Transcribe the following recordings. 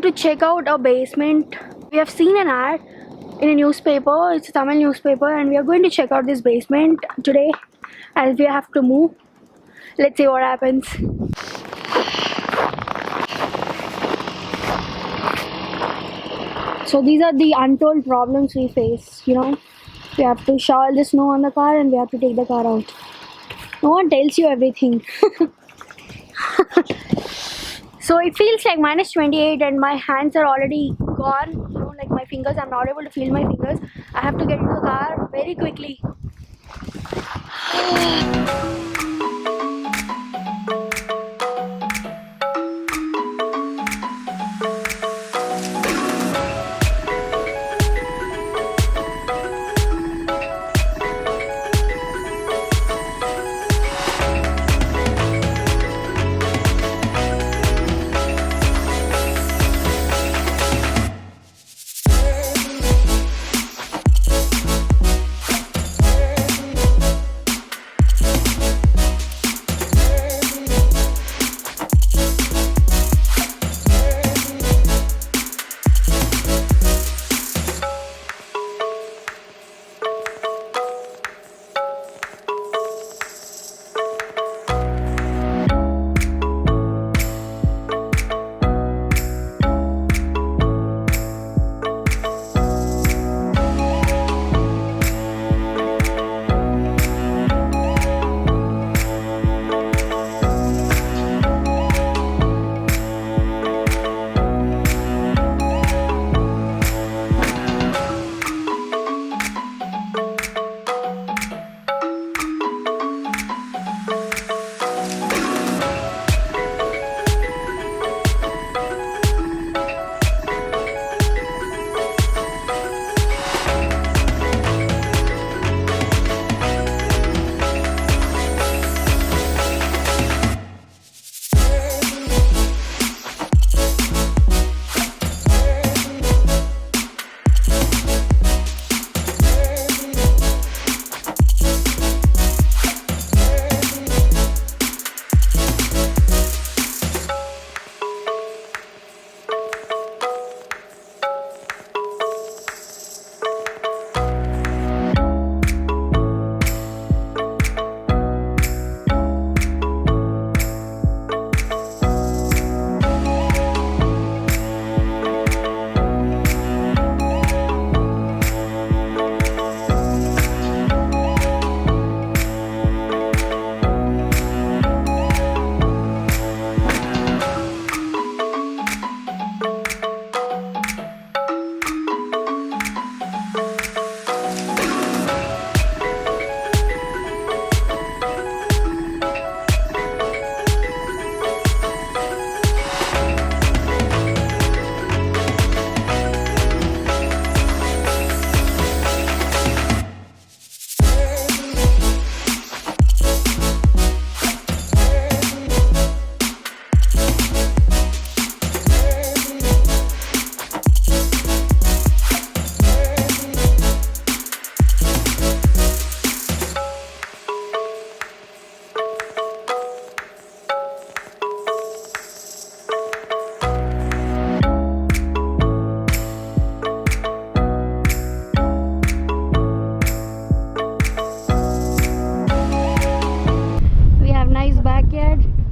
going to check out a basement. We have seen an ad in a newspaper. It's a Tamil newspaper, and we are going to check out this basement today as we have to move. Let's see what happens. So these are the untold problems we face, you know. We have to shovel the snow on the car and we have to take the car out. No one tells you everything. So it feels like minus 28 and my hands are already gone. You know, like my fingers, I'm not able to feel my fingers. I have to get into the car very quickly.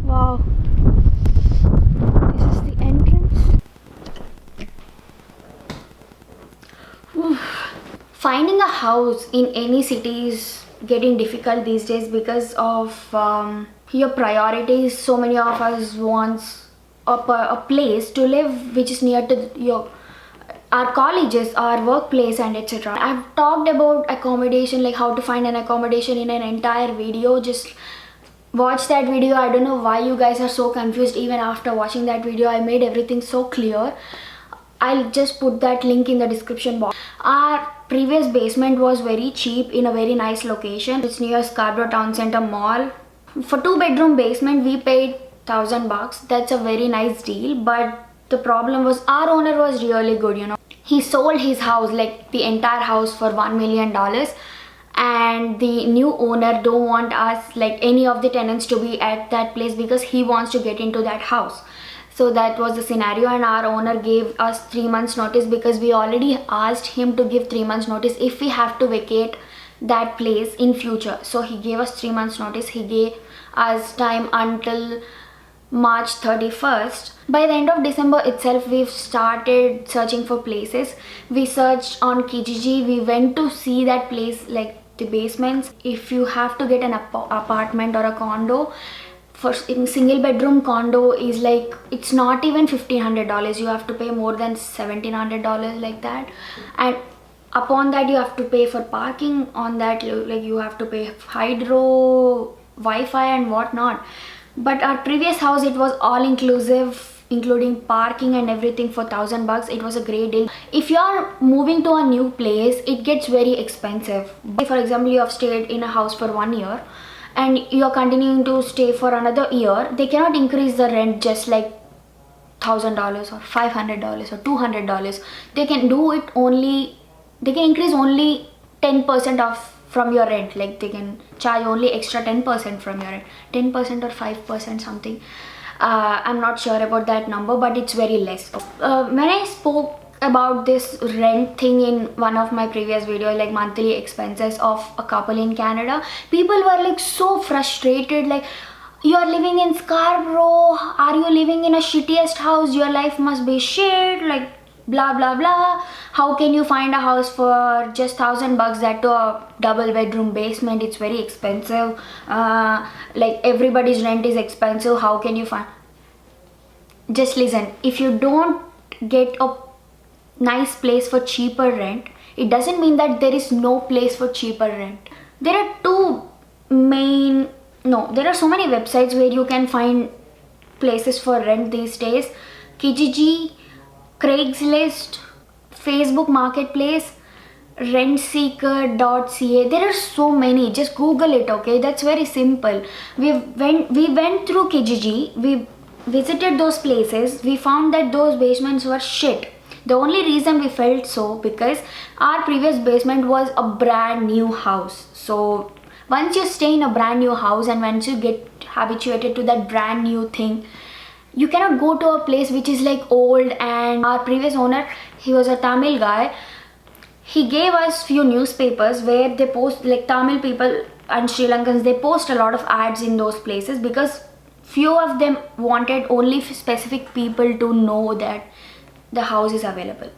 Wow, this is the entrance. Finding a house in any city is getting difficult these days because of your priorities. So many of us wants a place to live which is near to our colleges, our workplace, and etc. I've talked about accommodation, like how to find an accommodation, in an entire video. Just watch that video. I don't know why you guys are so confused. Even after watching that video, I made everything so clear. I'll just put that link in the description box. Our previous basement was very cheap in a very nice location. It's near Scarborough Town Center Mall. For 2-bedroom basement, we paid $1,000. That's a very nice deal. But the problem was our owner was really good, you know. He sold his house, like the entire house, for $1 million. And the new owner don't want us, like any of the tenants, to be at that place because he wants to get into that house. So that was the scenario, and our owner gave us 3 months notice because we already asked him to give 3 months notice if we have to vacate that place in future. So he gave us 3 months notice. He gave us time until March 31st. By the end of December itself, we've started searching for places. We searched on Kijiji. We went to see that place, like the basements. If you have to get an apartment or a condo, for in single bedroom condo is like, it's not even $1,500. You have to pay more than $1,700 like that, and upon that you have to pay for parking. On that, like, you have to pay hydro, Wi-Fi and whatnot. But our previous house, it was all inclusive, including parking and everything, for $1,000. It was a great deal. If you are moving to a new place, it gets very expensive. For example, you have stayed in a house for 1 year and you are continuing to stay for another year. They cannot increase the rent just like $1,000 or $500 or $200. They can do it only, they can increase only 10% of from your rent. Like, they can charge only extra 10% from your rent, 10% or 5% something. I'm not sure about that number, but it's very less. When I spoke about this rent thing in one of my previous videos, like monthly expenses of a couple in Canada, people were like so frustrated, like, you are living in Scarborough, are you living in a shittiest house, your life must be shit, like blah blah blah. How can you find a house for just $1,000, that to a double bedroom basement? It's very expensive. Like, everybody's rent is expensive. How can you find? Just listen, if you don't get a nice place for cheaper rent, it doesn't mean that there is no place for cheaper rent. There are there are so many websites where you can find places for rent these days. Kijiji, Craigslist, Facebook Marketplace, rentseeker.ca. There are so many. Just Google it, okay? That's very simple. We went through Kijiji. We visited those places. We found that those basements were shit. The only reason we felt so because our previous basement was a brand new house. So once you stay in a brand new house and once you get habituated to that brand new thing, you cannot go to a place which is like old. And our previous owner, he was a Tamil guy. He gave us few newspapers where they post, like, Tamil people and Sri Lankans, they post a lot of ads in those places because few of them wanted only specific people to know that the house is available.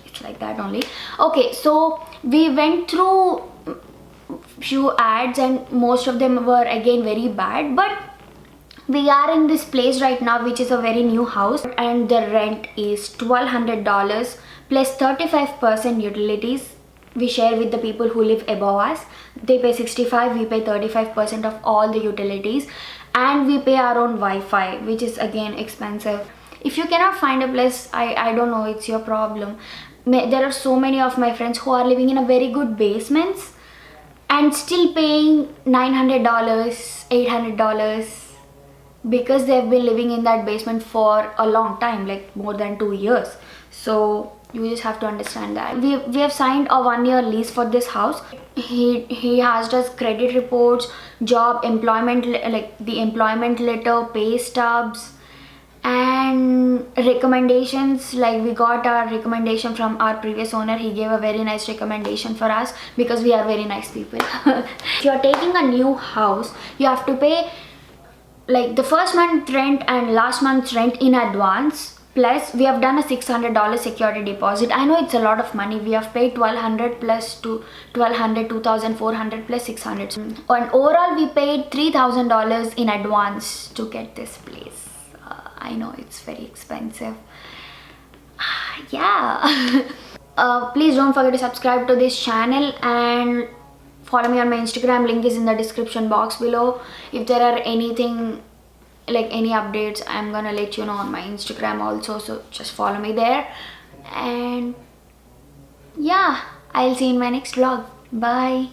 It's like that only. Okay, so we went through few ads and most of them were again very bad, but we are in this place right now which is a very new house and the rent is $1,200 plus 35% utilities. We share with the people who live above us. They pay 65, we pay 35% of all the utilities, and we pay our own Wi-Fi, which is again expensive. If you cannot find a place, I don't know, it's your problem. There are so many of my friends who are living in a very good basements and still paying $900, $800 because they've been living in that basement for a long time, like more than 2 years. So you just have to understand that. We have signed a 1-year lease for this house. He asked us credit reports, job, employment, like the employment letter, pay stubs, and recommendations. Like, we got our recommendation from our previous owner. He gave a very nice recommendation for us because we are very nice people. If you are taking a new house, you have to pay like the first month rent and last month's rent in advance. Plus, we have done a $600 security deposit. I know it's a lot of money. We have paid $1,200 plus to $1,200, $2,400 plus $600. And overall, we paid $3,000 in advance to get this place. I know it's very expensive. Yeah. Please don't forget to subscribe to this channel and follow me on my Instagram. Link is in the description box below. If there are anything, like any updates, I'm gonna let you know on my Instagram also, so just follow me there. And yeah, I'll see you in my next vlog. Bye.